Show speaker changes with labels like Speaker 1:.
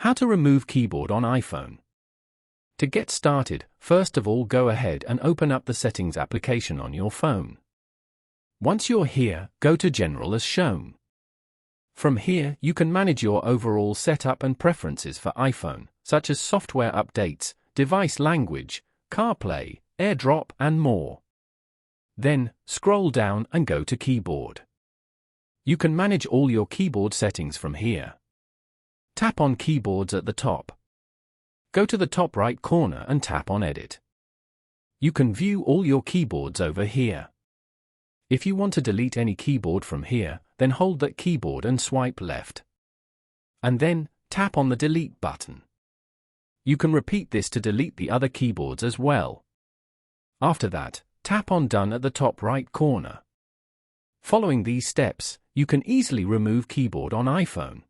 Speaker 1: How to remove keyboard on iPhone. To get started, first of all go ahead and open up the Settings application on your phone. Once you're here, go to General as shown. From here, you can manage your overall setup and preferences for iPhone, such as software updates, device language, CarPlay, AirDrop, and more. Then, scroll down and go to Keyboard. You can manage all your keyboard settings from here. Tap on Keyboards at the top. Go to the top right corner and tap on Edit. You can view all your keyboards over here. If you want to delete any keyboard from here, then hold that keyboard and swipe left. And then, tap on the Delete button. You can repeat this to delete the other keyboards as well. After that, tap on Done at the top right corner. Following these steps, you can easily remove keyboard on iPhone.